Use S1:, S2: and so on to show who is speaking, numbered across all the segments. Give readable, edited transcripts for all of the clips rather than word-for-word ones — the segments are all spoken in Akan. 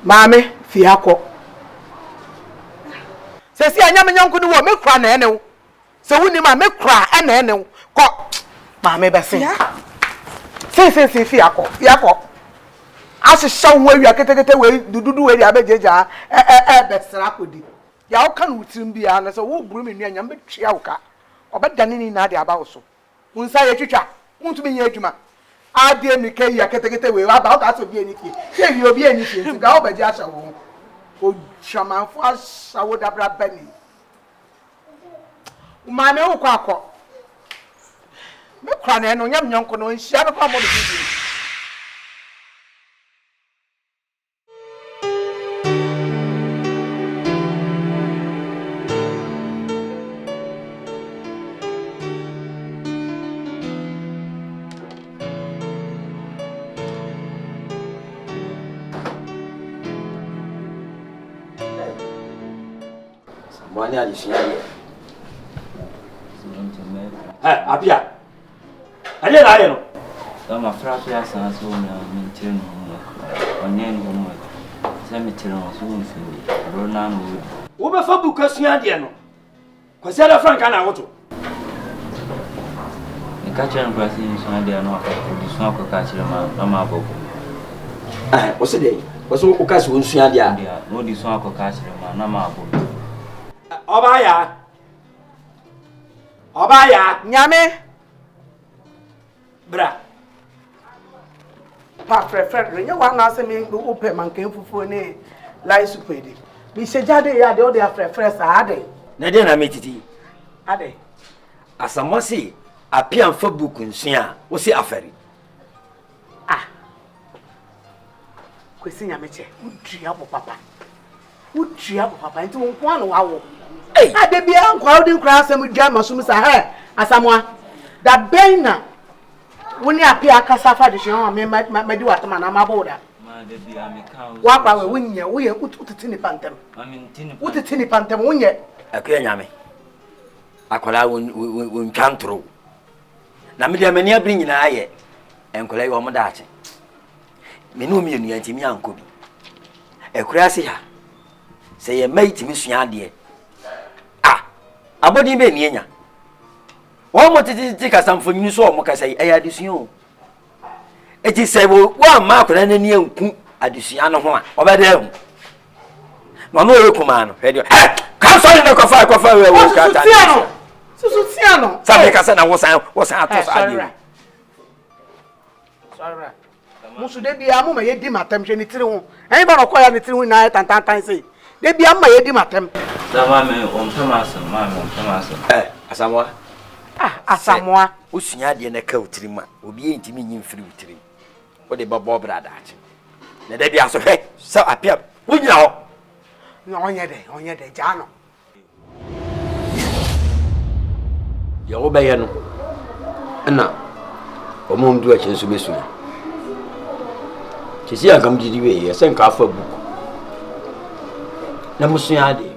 S1: Mame fiako. Se si anya me nyanku ni wo me kra na ene wo. Se wuni ma me kra ene ene wo. Ko mame be se. Se fiako. Ase shaw ho awia ketekete we dududu we dia bejeja besra kodi. Ya wo kan wutirim bia na se wo buru me nua nyam be twia wo ka. Obedane ni na de aba wo so. Unsa ye twitwa. Untumi nya adwuma. Ade mi kai ya ketekete we aba o ka so bi eniki. Se bi obi eniki nti ga obaji asha wo. O chamanfo asha wo dabra bani. Umame wo kwa akọ. Me kwa na no nyam nyonko no nhia be kwa mo de bi.
S2: Wani alishia. Apia. Ale na ayo no.
S3: Kama frafia sana so na mintre no. Onye no mo. Se mintre no so nfi. Rona no.
S2: Wo be fa buka sua de no. Kwase ala franka na woto.
S3: E ka chere no kwase sua de no aka di sua ko ka chere ma ma bobo.
S2: O se de. O so o ka se won sua de a.
S3: No di sua ko ka chere ma na ma bobo.
S2: Obaya
S1: Nyame
S2: bra
S1: pa frefre nya wa na se me open man kan fufuo ne lai supedi bi se jade ya de o de frefre sa ade
S2: na de na metiti
S1: ade
S2: asamosi apia mfa buku nsua wo se afari
S1: kwesi nyame che udua bo papa nti won kwa no wawo ade bia nkwa odi nkra asem dwa masum sa asamwa da bena woni apia akasafa de hwe me madi watama na maboda
S3: Ma de bia me ka
S1: wa pa we wonye wo ye utiti ni pantem utiti ni pantem wonye
S2: akuya nyame akola won twantro na me de mani abri nyina aye enkola yi wo mo daache me no mi enu anti mi ankobi ekura se ha se ye mai timi sua de abodi be ni enya wo mo titi kasamfo nyi so mo kasai eya adisuo eti sebo wa ma akora na ni anku adisuo no ho a obeda hu no no e kuma no he ka so ni kofa we wo ka ta
S1: susu tiano
S2: sabe ka na wo san atos ade
S1: sorry musu de bia mo ma ye di matam hwe ni tiri ho en ba no koya ni tiri ho na tantan sei de bia ma ye di matam
S3: sama me on tamaso
S2: asamwa
S1: asamwa
S2: usunya de na ka utiri ma obi entimi nyi mfiri utiri wo de babo brada ache na de bia so he so apia wunya ho
S1: no onye de jano
S2: ya wo be no na omom du ache so besunya chisi akam didi we ye sen ka afa buku na musunya de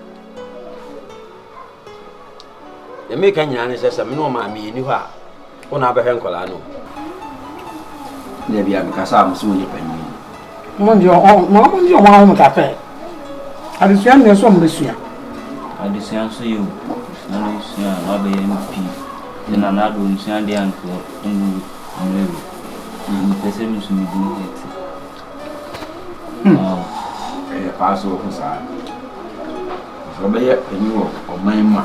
S2: ya me kan nyane sesa me no ma me ni ho a wona ba hwe nkola no na bia me kasa musu ni pani
S1: mo ndio wa mo ta fe adisuya ne so mo besua
S3: adisuya so yo na no suya na ba ye mpi na na do suya de anko nru ni pese mi su mi di eti paso ko sa so ba ye pani wo o man ma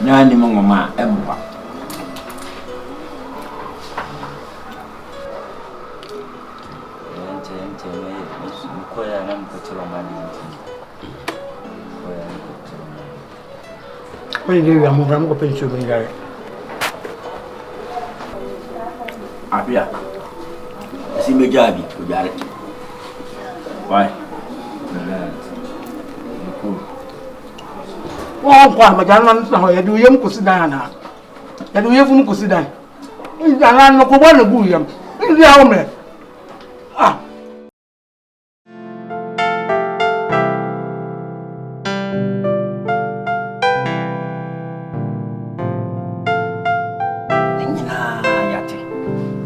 S3: na ni mo ma emba ente me ko ya na ko tiro mali ko ya ko tiro
S1: Oni de ya mo bram ko pension bi gare
S2: apia si mejabi ko jare why
S1: wọ́n kọ́ àmàjánà náà yẹ̀dù yẹ́ mú kò sí dáyà náà yẹ̀dù yẹ́ fún mú kò sí dáyà ìjànà náà kò bọ́ nà bú yẹm ìdí àwọn mẹ́
S2: nyina yate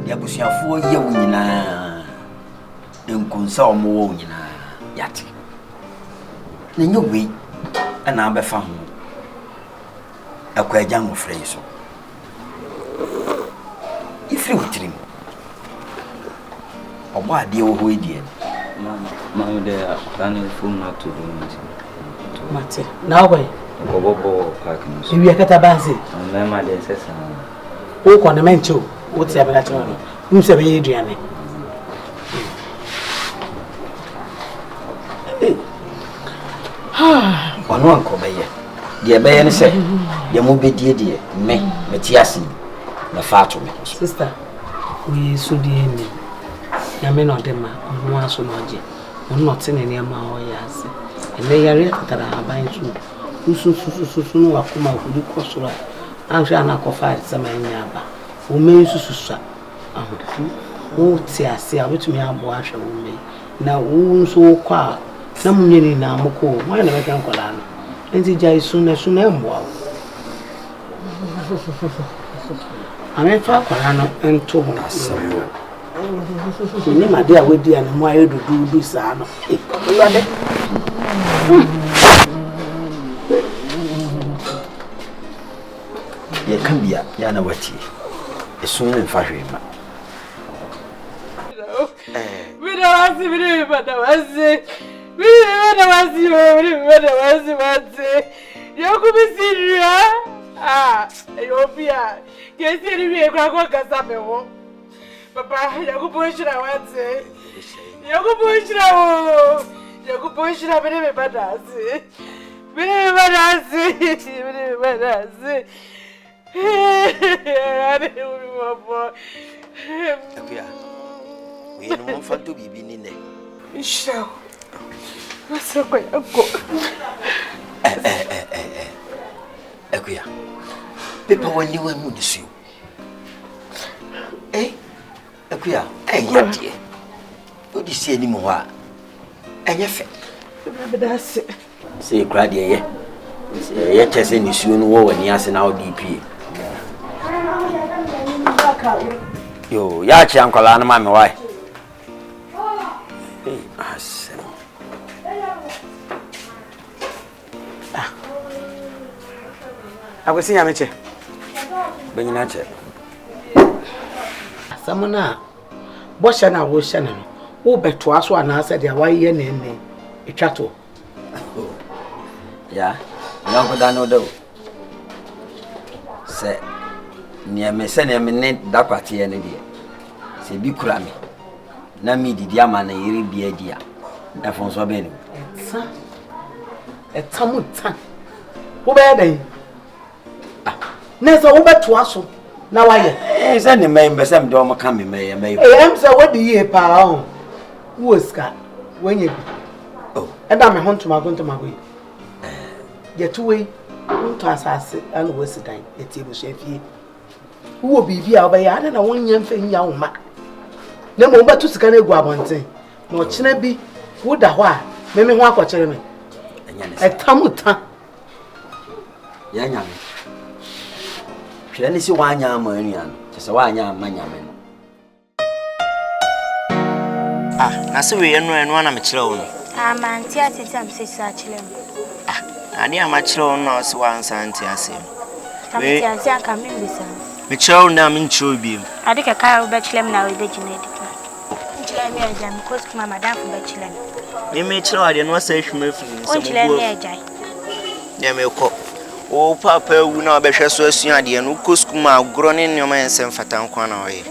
S2: ya busuafo ye wo nyina enkunsa omo wo nyina Yati. Ninyo we ana abefa ho. Akwa jango frɛ so. Ifri witrim. Obo ade wo ho edie.
S3: Mama there planning phone not to do it.
S4: Mate. Now boy.
S3: Bobo parking.
S4: If you get a bassy.
S3: Mama there says
S4: O ko na mencho. O ti abega cho no. Nse be aduane.
S2: Ono anko beye. De beye ne se. De mo bedie de me metiasi. Na fato me.
S4: Sister, we so di eni. Ya me no dem ma onu aso no je. Onu no tene ne ma o ya ase. Ene yare tatara aban su. Susu no akoma kudi kosora. Anhwe anakofa sama nya aba. O me susu ahofu. O ti ase a betumi abo ahwe o me. Na wo nso kwa na munyeni na amoko. Mo na beka nkola no. Enti jai suna embo awo. Ame fa kwara no ento ho asemo. Ni ma de awedi an mo ayo dudu sa no. Ewade.
S2: Ye kambia ya na wati. Esun ne fa hwema.
S1: We don't want you could be serious. Ah, Ethiopia. Yes, you are going Papa, you go push it. I want to say. You go push it. You go push it. I believe badass. Believe badass. I don't know.
S2: Akuya. We no want fun to be in there.
S1: Show. What's up, Uncle?
S2: Akuya. People when you were mood to you. Eh? Akuya, yati. What do you see anymore? And your fat.
S1: That's it.
S2: Say, cried ye. Yet, chasing you soon war when you ask an DP. Yo, Yachi, Uncle Anna, my wife.
S1: I will see Amiche.
S2: Beninache.
S4: Samona. Boshana wo shana no. Wo beto aso ana ase de awaye ne etwato.
S2: Ya. Nyanko da no do. Se niame se niame ne dakwate ye ne de. Se bi kura me. Na mi didi ama na yiri bi adia. Na fonso be ni.
S4: Etamuta. Wo be den. Nesa wo beto aso na waye.
S2: Se ne me mbese mde o maka me me.
S4: Em se wo di ye pa o. Wo ska wenye bi.
S2: Oh.
S4: Eda me hontoma go yi. Yetuwe nto asase ana wo sidan etiebu so afie. Wo bibi a obaye ana na wonnya mfa nya wo ma. Na mo beto sika na egu abonten. Na o kina bi wo da ho a me ho akọkere me. Etamuta.
S2: Ya nyame. Hwere ni si wanya ama anuan. Tese wanya ama nyame no.
S5: Na se we enu ana me kire wo no.
S6: Amanti atete am se sa kire mo.
S5: Ani ama kire wo no se wansa anti ase.
S6: Tamti ase aka me bisa.
S5: Me kire wo na me nkire bi.
S6: Ade ka kai wo be kire me na we be gina edi. Kire me aja me ko skuma madam fo be kire me.
S5: Me kire wo ade no se hwema fini se mo.
S6: Kire me aja.
S5: Ya me ko. O papa wu na be hwe so asu ade no ko skuma agro ne nyoma ensem fata nkwa na oye.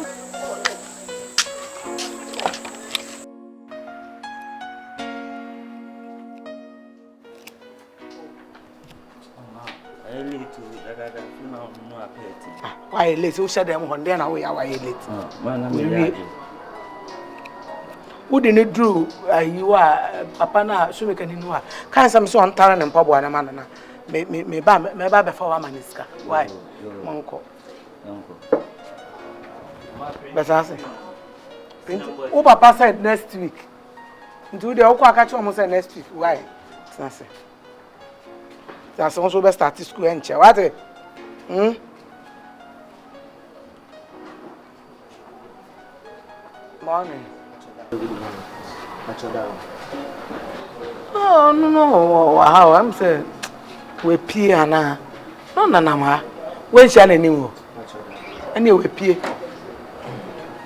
S1: Why late? Who said them one day and we are late? Who didn't do you are Papa na so we can know. Can't some so on Taran and Pabo and a man. Me ba before Maniska. Why? Monko. But I say, oh, Papa said next week. Into the Oka catch almost next week. Why? That's also best start school and chair. What? Morning. Oh, no, how I'm saying, we pee Anna. No, Nana, when shall any more? Anyway, pee.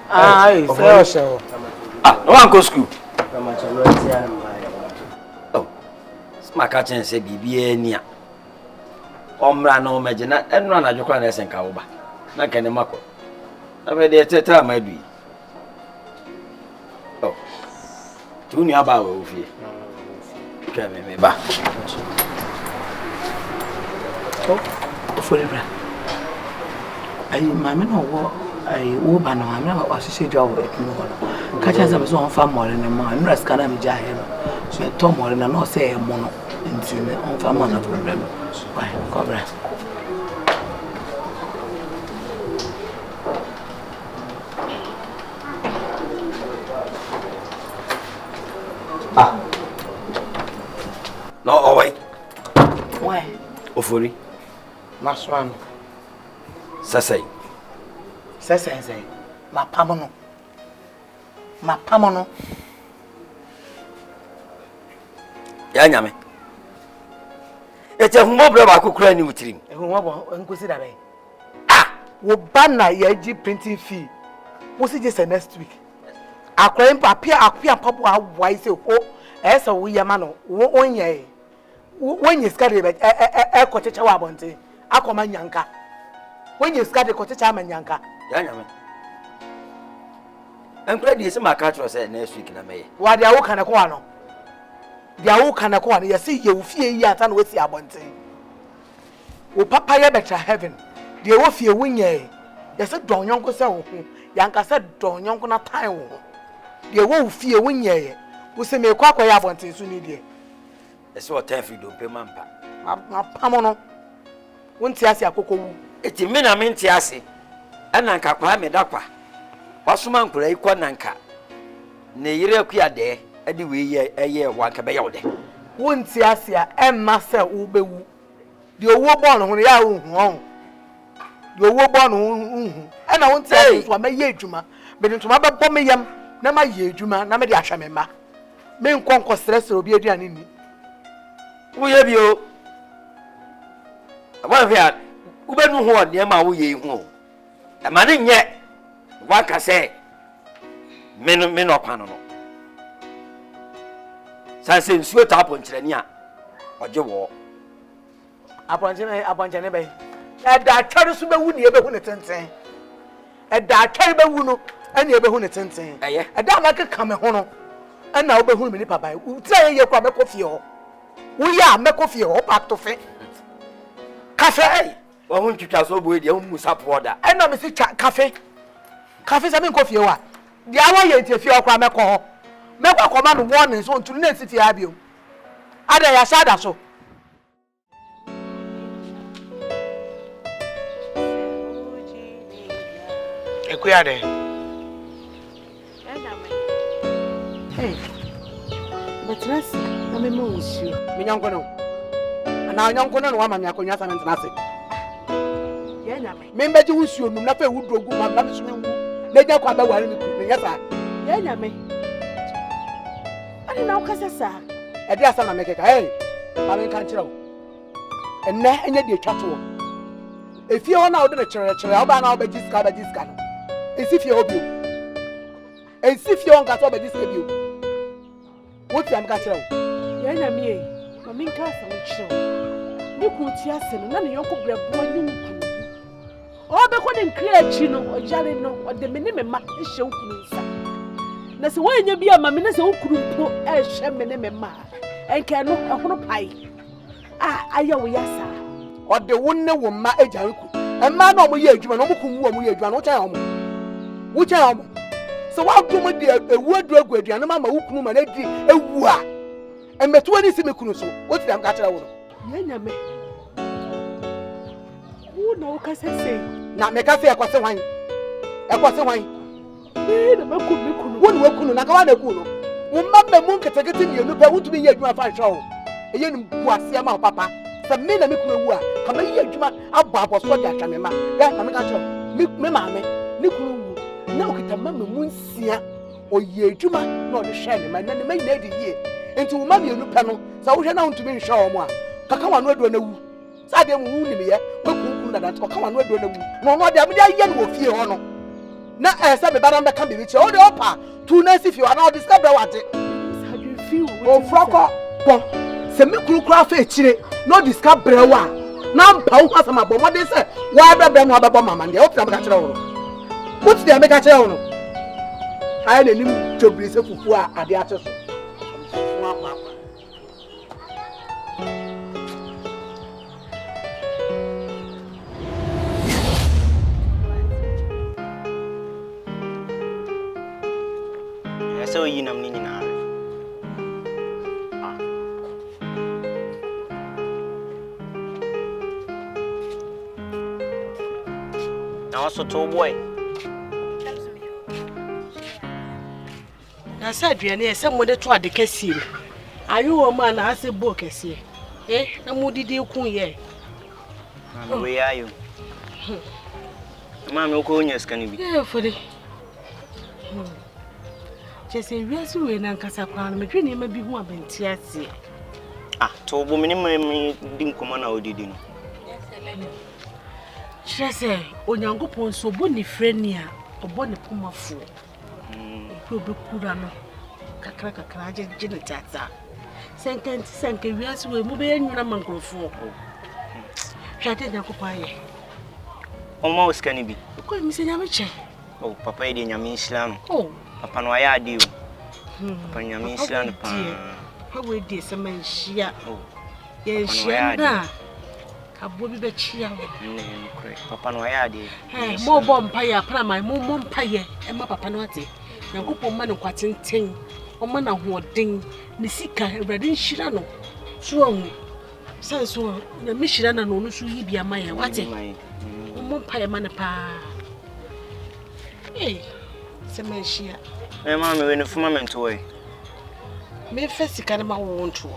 S1: I so.
S2: Ah, no one go school. Oh, my catching say be near. Omra no imagine and run at your clan and Kaoba. Na can mako. I read the tetra might be. Oh, 2 near bow of you. Come me back.
S1: Oh, for the I mamma no what I woman, I'm not a shade job at no. Catch as I was on farm more than a man, rest can I be jahim. So Tom more than I say a mono into on farm on a problem. Why, cover.
S2: Ah, no, oh, wait.
S1: Why?
S2: Ofuri.
S1: Maswan.
S2: Sasay.
S1: Sasay. Ma pamono. Ma pamono.
S2: Ya nyame. Ete humo bra ba kokura ni wutirim.
S1: Humo bo nkosi da be. Ah, wo banna ya gi printing fee. Wo si just next week. Akwa apia pabo awai se o esa wo yama no wo onye. When you scatter be kochecha wa bonte. Akoma nyanka. When you scatter kochecha manyanka.
S2: Ya nyame. Enkura di ese maka tro say next week na meye.
S1: Wa dia wo kana ko ano. Dia wo kana ko ano yesi ye wo fie yi ata na wo si abonte. Wo papa ye betra heaven. Dia wo fie wunye. Yesi don yonko se wo hu. Yanka se don yonko na tan wo. Dia wo fie wunye. Wo se me kwa ya abonte so ni die.
S2: Ese o tan fi do pe mampa.
S1: Ma pamono. Wonti ase akoko wu.
S2: Eti me na me nti ase. Ana nka kwa me dakwa. Wasuma nkura ikwa nanka. Ne yire akua de ade we ye eye wanka be yewde.
S1: Wonti ase a emma se wo bewu. De owo bo no ho ya wo hu on. De owo bo no hu. Ana wonti ase so ma ye adwuma. Be ntoma be bo me yam na ma ye adwuma na me de ahwa me ma. Me nkonko stress obi aduane ni.
S2: Wo ye bio. Aba hia ubenu ho ne ma wo ye hu. E ma ne nye waka say me no kwano no. Sanse nsuo ta ponkyerani a oje wo.
S1: Abonkyene be. E da atware so bewu ne be hu ne tenten. E da atware bewu no ene e be hu ne tenten.
S2: Eye.
S1: E da ma keka me ho no ena wo be hu me ni papa. Utia ye kwa me kofie ho. Wo ya me kofie ho pak to fe. Cafe.
S2: Wo hu ntwitwa so bo e de hu musa poda.
S1: Ena me si cafe. Cafe sa me kofie wa. Dia wa ye ntefie okwa me ko ho. Me kwa koma no warning so ntunu na sifie abio. Ada ya sada so. Ekuya de. Hey.
S4: But let's na me mo usu.
S1: Me nyanko no. Ana nyanko no wa ma me akonya sa me ntena se.
S4: Ye nyame.
S1: Me mbeji usu onum na fa ewudrogu ma na me so me wu. Na nya kwa ba ware me ku me nya sa.
S4: Ye nyame. Ani na ukasa sa.
S1: E dia sa na me keka. Hey. Ma me kan kire wo. Enne enye de atwa to. Efie ho na wo de ne kire wo na wo ba jiska no. Esifie ho bio. Esifie ho nka so ba jiska bio. Wo ti am ka kire wo.
S4: Ye nyame e. Ma me nka sa wo kire wo. Ni ku ti ase no na ne yonko brebo anyi ku. O be ko ne nkire achi no, o jare no, o de me ni me ma ehye nkunu nsa. Na se wonya bi ama me na se okuru mpo ehye me ne me ma. Enke no ehono pai. Aya wo yasa.
S1: O de wonne wo ma ejan ku. Emma na omo ye adwuma na omo ku wo omo ye adwuma na wo kyan omo. Wo kyan omo. So wa dum de ewu aduagu aduane ma ma wo kunu ma na di ewu a. Emeto ani si me kunu so. Wo ti am ka kira wo no.
S4: Ye nyame. Wo na wo kasa sei.
S1: Na me ka se ekwase hwan. Ekwase hwan.
S4: Na me kunu.
S1: Wo ni wo kunu na ka wa na ku no. Wo mabba mu nketekete ni enu pa wo tumi ye adwuma fa hwa wo. Eye ni buase ama papa. Sa me na me kunu ewu a. Ka me ye adwuma abọ aboso de atwa me ma. Ya na me ka kira. Me maame ni kunu wu. Na okita mama mu nsia. oye adwuma na ode hye ne ma na ne ma nyina di yie enti wo ma mienu pɛ no sa wo hwɛ na ntumi nhwɛ wo a kaka wano adu na wu sa de mu wu ni me ye wekunku na dat kaka wano adu na wu no no de amde aye no ofie ho no na se me ba na mbeka be bi che o de opa tu na si fie wa na o discover wate how you feel o froko po se me kurukura fa echire no discover wa na mpa wo asama bo mo de se wa bebe no abebo mama de o pia meka kire wo put de meka kire wo no aye na nim chobri se fufu a ade ache so
S5: so you nam ni na now so to boy
S4: na sa aduane e se mo de to ade kasie ayo wo ma na ase bo kasie na mo didi kun ye
S5: we are you mama ko nya skani bi
S4: fodi Chese wiasu we na nkasa kwa na medwe ne ma bi hu abenti ase
S5: to bo me ne di nkoma na odidi no
S4: Chese onyankopon so bo ni freni a obo ne pomafo ko be kura no kakra aje gine tata senke wiasu we mu be enwuna mankrofo hwate nyankopon aye
S5: oma oskani bi
S4: ko mi se nyame che
S5: papa e de nyame islam papa no aya ade papa nyame islam pa
S4: ha we de se man hia ye hia na abo bi be chia
S5: papa no aya ade
S4: mo bo mpa ya pra mai mo mpa ye e ma papa no ate nyankopon ma ne kwatenten o ma na hoden ne sika ewrade nhira no so hu sanso na mi hira na no no so yi bia ma ye wate mo mpa ye ma ne pa Semeshia.
S5: Mama, we no fundament way.
S4: Me first can ma won to.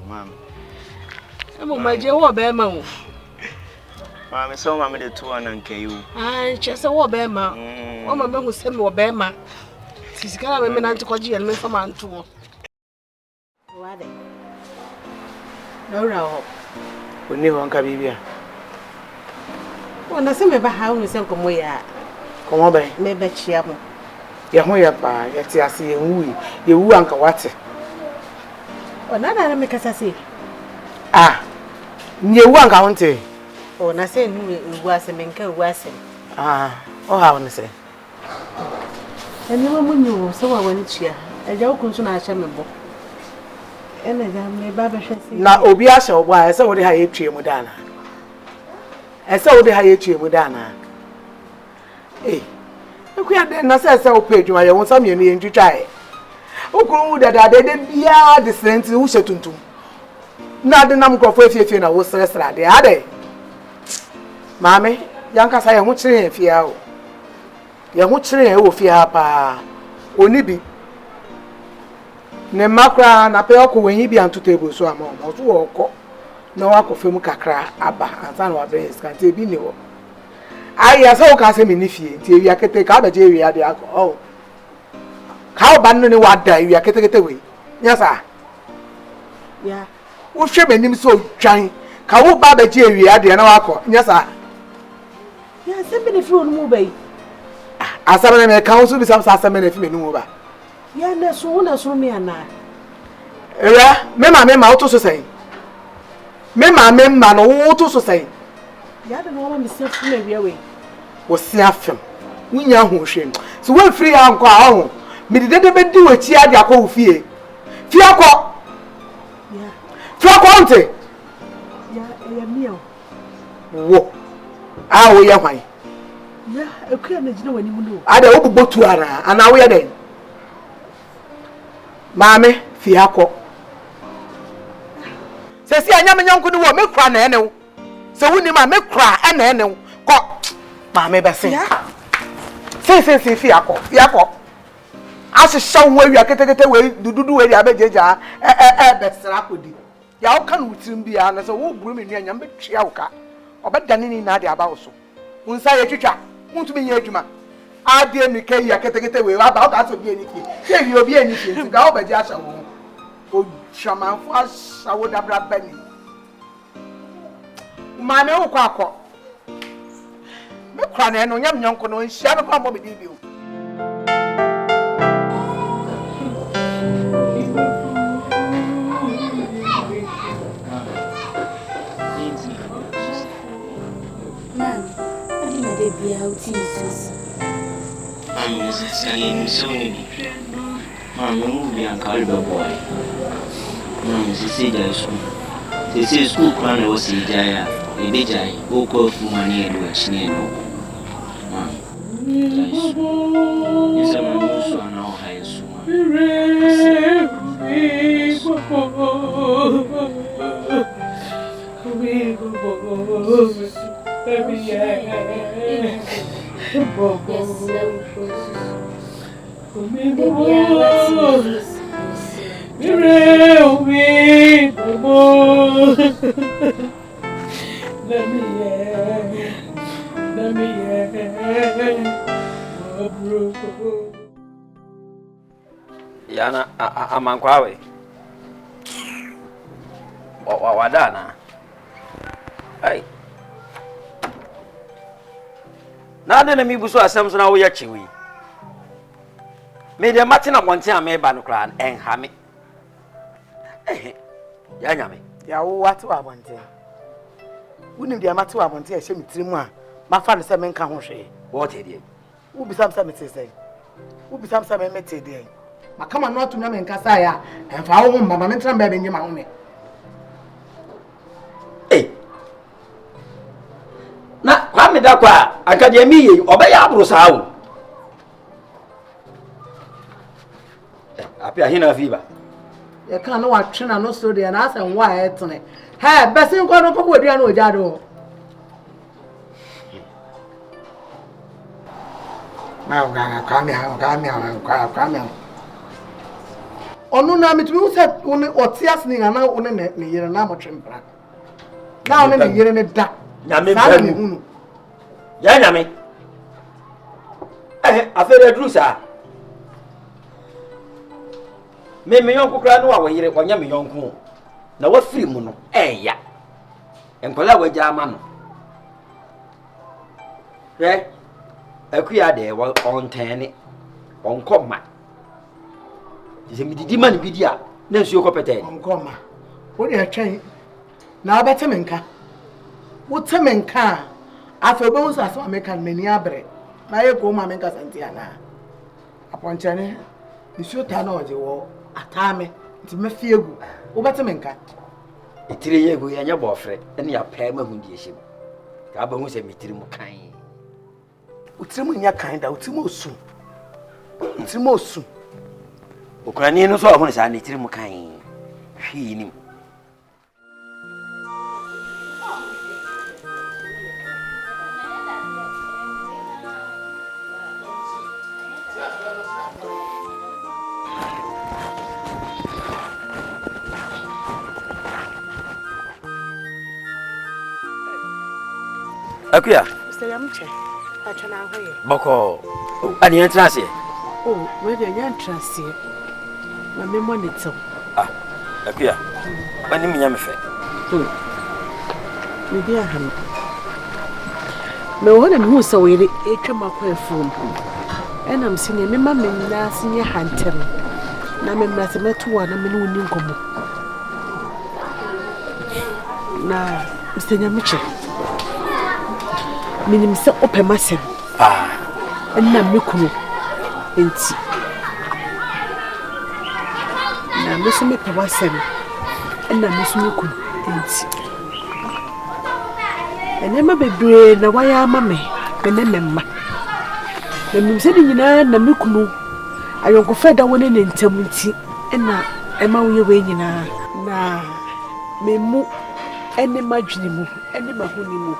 S5: Mama.
S4: Amo ma je wo be ma wo.
S5: Mama, so mama de to an anke you.
S4: Chese wo be ma. O ma me hu se me wo be ma. Sisikana me na ntikoji ye me fa ma nto. Wade. No rawo.
S1: Oni ho nka bibia.
S4: Ona se me ba ha hu se nkomo ya.
S1: Komo ben
S4: Me be chia mo.
S1: Ye ho ye pa ye ti ase ye wu anka wate.
S4: Ona na me kasa se.
S1: Nye wu anka wonte.
S4: Ona se nu wu ase me nka wu ase.
S1: O ha won se.
S4: Eni mo munyu so wa wani chia. Eja okun so na ahye me bo. Ena ja me ba be hwese.
S1: Na obi ahye ogbo a se wo de ha ye tue mu dana. Ese wo de ha ye tue mu dana. Ekuya de na se o page wa ye won sam ye no ye ntwitwae. Okuru dada de bia de senti wo hyetuntum. Na de nam krofo efiefie na wo sresra de ade. Mame, yanka sa ye ho kire ye fia o. Ye ho kire ye wo fia pa. Oni bi. Ne makra na pe okwo wenyi bi anto table so ama o so wo okọ. Na wa kofem kakra aba ansa na wa be skante bi ni wo. Aya so ka se me ni fie ti ewia kete ka ba je ewia de akọ ka o ba no ni wa da ewia kete we nya sa
S4: ya
S1: wo hwe manim so twan ka wo ba je ewia de na wa akọ nya sa
S4: ya se me ni fi onu mu bai
S1: asaba na me ka wo so bi sam sa asaba na fi me nu ba
S4: ya na so me ana
S1: era me ma wo to so sai me ma no wo to so sai
S4: ya de no ma me se fu na ewia we
S1: wo se afem wunya ho hwem so we free anko a ho me de be di wachi ade akọ fie fie akọ
S4: ya
S1: fie akọ nte
S4: ya mio
S1: wo wo ye hwan
S4: ya ekuya na jina wani mu no
S1: ada wo bobotu ara ana wo ye den maame fie akọ se si anya me nyanko ni wo me kura na ene wo se wuni ma me kura na ene wo ko maame be se se fie akọ ase shaw ho awia ketekete we dududu we dia bejeja be sra kodi ya wo kan wutirim bia na se wo buru me nua nyam be twia wo ka obedane ni na de aba wo so unsa ye twitwa untu be nya adwuma Ade mi ke ya kete we wa ba o ka so bi eniki. Se wi obi eniki nti ga o ba ji asha wo. O shamanfo ashawo dabra bani. Ma me wo kwakọ. Me kwa na no nyam nyonko no nhia me kwa mo be di bi o.
S3: School plan was AGYA, a big giant, woke up for money and was near no. Yes, I'm a new son, now high soon.
S2: Yana amankwawe. Wadana. Ai. Na de na mi buso asem so na wo ya chiwi. Me de matina bonte a me ba no kra enha me. Ya nyame.
S1: Ya wo watu abonte. Unim de amatu abonte a hye mitirimu a mafa no se me nka ho hwe.
S2: What ide?
S1: Wo bisam sa mete sei. Wo bisam sa me mete de. Makama no atum na me nka sa ya. Emfa wo mama me ntram ba be nyima ho me.
S2: Na kwa me da kwa akademi yi obeya aburu saa wo. Apia hina fiba.
S1: Ya kan no watwe na no so de na asa nwa etene. He besin ko no ko odua na ojado. Ma ga ka mi. Onu na mitumi wo se oni otias ni na oni ne yire na motwempra. Na oni ne yire ne da.
S2: Nyame banu. Ya nyame. Afere drusa. Me yonku kra no wa yire wonya me yonku. Na wa firi mu no ya. Enkola wa gya ama no. Akuya de wa ontene. Onkoma. Dise mi didi man bidi a na nsuo kopete.
S1: Onkoma. Wo de atwen. Na obete menka. Wo temenka. Afa be unsa so American mani abre. Na ye ko ma menka santia na. Aponchane. Nsuo ta na oje wo atame. Nti mafiegu. Wo bete menka.
S2: Itire yegu ya nya bofre. Ene ya pa ma hundi ehim. Ka ba hu se mitiri mu kan.
S1: Utirimu nya kan da utirimu osu. Utirimu osu.
S2: Ukrani no so ahun sa ne itiri mu kan. Hwi ni. Akuya.
S1: Mr. Yamche. Achana hoye.
S2: Boko. Ani entrance.
S1: Oh, we dey entrance. Ma me monitor.
S2: Akuya. Ani mi nyame fe.
S1: Me dia ham. Me wo na me hu so we etwa makwa phone. Enam sinye me ma me na sinye hantem. Na me mrase meto wa na me no ni nkomo. Na Mr. Yamche. Minim se opemasem enna mekunu enti na meso mepewasem enna meso mekunu enti enema bebre na waya ama me memma na minim se nyina na mekunu ayonko feda woni ne ntam nti enna ema wo ye we nyina na memu ene madwini mu ene mahuni mu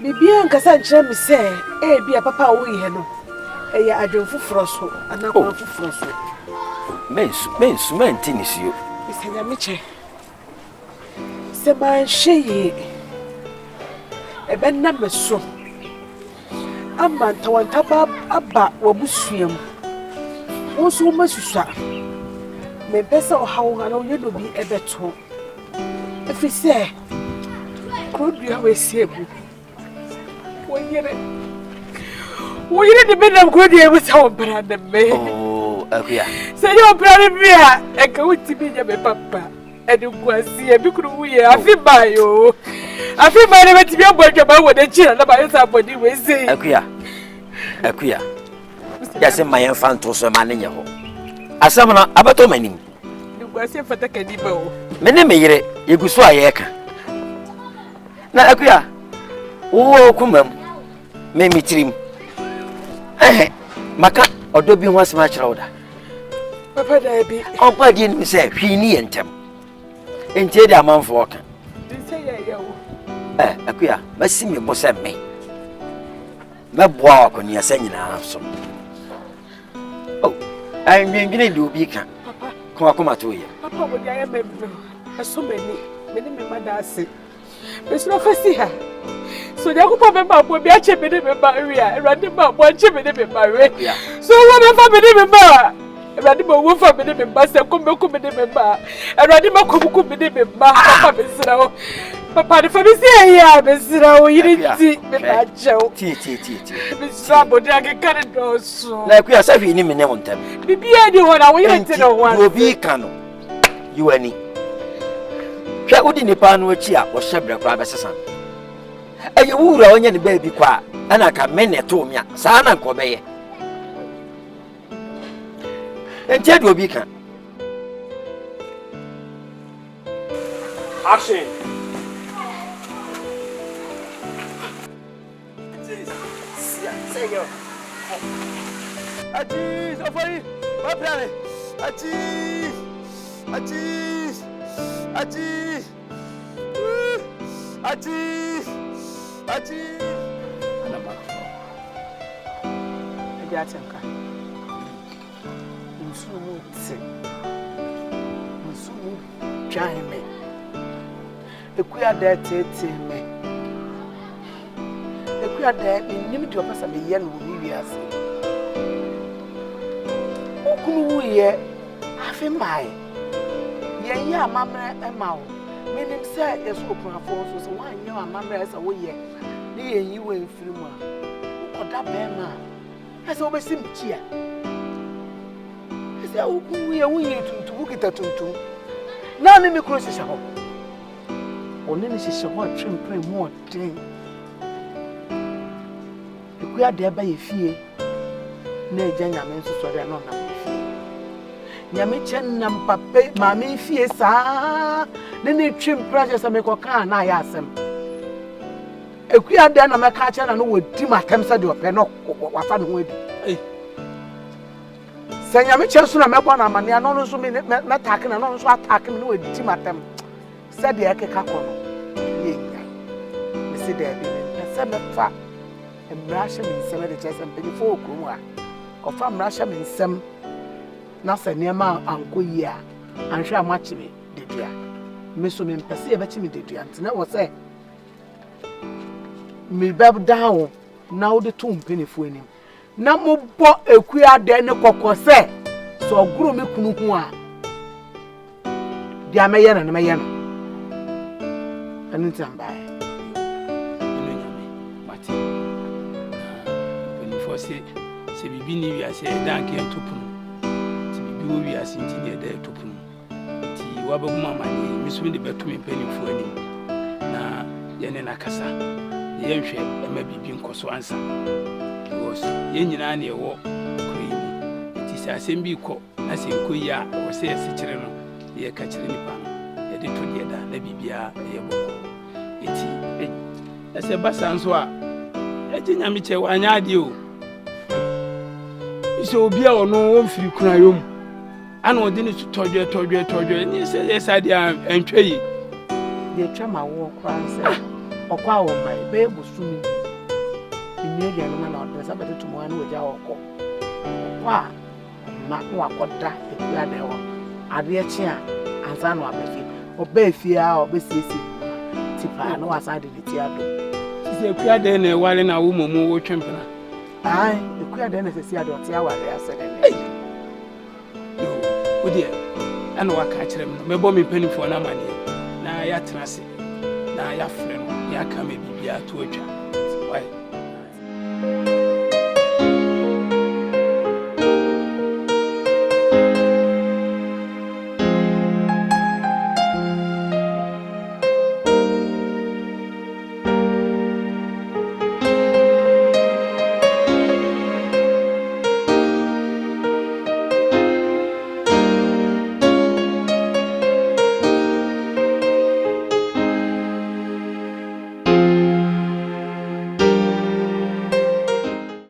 S1: Bibia nkasa nkyerɛ me sɛ bia papa wo yi he no ya adwen foforo so anakwa foforo so
S2: mensu mentinisuo
S1: isanya meche se man hye ebe na meso Ama tawantaba aba wabusuam. Wosu masusa. Me pesa ohawo na wo yedo bi ebeto. Efise. Kodua we siebu. Wo yire de bedam kodua e busa wo brada me.
S2: Oh, akuya.
S1: Se yo brada bia e ka wuti bi nya me papa. E de kwasi e bi kuru wuye afi bayo. Afi ba ne beti bi abodwa ba wo de chira na ba yesa body we sei.
S2: Akuya. Yase mayen fanto so ma ne nye ho. Asam na abato manim.
S1: De kwasi fata kadi ba o.
S2: Me ne me yire yeguso ayeka. Na akuya. Wo kumam. Me mitirim. Maka odo bi ho asema kira oda.
S1: Papa da bi.
S2: Opa di ni se hwi ni yentem. Entie di amanfo oka.
S1: Nse ya wo.
S2: Akuya, masi me bo se me. Meboa ko ni asa nyina so. Oh, ai ngwengine di obi ka.
S1: Papa.
S2: Ko akoma to ye.
S1: Papa wo dia ya me aso mani. Me ni me madase. Me so fasi ha. So dia ko pa me ba bo bi a che me ni me ba wi a. Erade ba bo a che me ni me ba we. So wo me fa me ni me ba. Erade ba wo fa me ni me ba se ko me ni me ba. Erade ma ko me ni me ba. Papa me sira wo. Papa, the family say here, Mr. Oyinti, me bajo.
S2: Ti.
S1: Mr. Borodie can do so.
S2: Like we are saving him in them.
S1: Bibi any one, I want to know one.
S2: You be cano. You any. Try would in the pan which ya or Shabra Crabassan. And you would only the baby qua, and I can mend it to me, Sana Kobe. And Ted will be can.
S7: Action.
S2: Atis, ofai, my brother. Atis.
S1: Anaba. Ebi atenka. Nsumu twan me. Ekuya da tete me. Ekuya da nim di opasa me ye no ni wiase. Okunu ye afi mai. Ye amamre ema wo. Menim say yeso okunafo so wan ye amamre esa wo ye. Ni ye yi we mfiri mu a. Oda be ma. Esa wo besim tia. Esa okunu ye wo ye tuntu kita tuntu. Na ne me kro hihye ho. Oni ne hihye ho twempre mu odin. Ekuya de ba ye fie. Na eja nyame nso sori na na fie. Nyame chen na mpape maame fie saa. Ne twempra je se me koka na ya asem. Ekuya de na me ka che na no wodi matem se de ope no wafa no edi. Se nyame chen so na me kwa na amane no no so me na take na no so attack me no wodi matem. Se de ekeka kono. Ye nya. Me se de bi me se me fa emrashe me nsem de chese mpedifo okru a. Ofa mrashe me nsem na se niema anko yi a anhwe amachi me dedua. Me so me mpese e ba chi me dedua ntina wo se me bab down na wo de to mpenifu anim na mo bo ekuya de ne kokose so oguru me kunu hu a dia meye na meye no aninti ambaye
S7: eno nyame mate penifo se bibi ni wiase danke entopunu ti bibi wo wiase nti de da entopunu ti wabaguma mani misu de betumi penifo anim na yene na kasa yenhwe ema bibi nkoso ansa because yen nyina na ewo kuro yi nti se asem bi kɔ na se nkoyi a wo se sekire no ye ka kire nipa no ye de to de da na bibia ye bɔkɔ eti ese basa nso a eji nyame che wanya ade o iso obi a ono wo mfiri kuna yom ana odi ni todwe ni se esa de antwa yi
S1: de twa ma wo kwa nse okwa wo mai be busumi ni dia no na odre sabete to mo anu oja okọ wa ma no akoda ekuya de wo ade echi a anza no abefi oba fi a obesiesi tipa no wasa de ti ado
S7: se ekuya de na wale na wo momu wo twempena
S1: ai ekuya de na sesi ade ote aware asere ne
S7: yo odi ana waka kire me mebo me panifo na mane na ya tenase na ya frɛ no ya ka me bibia to atwa why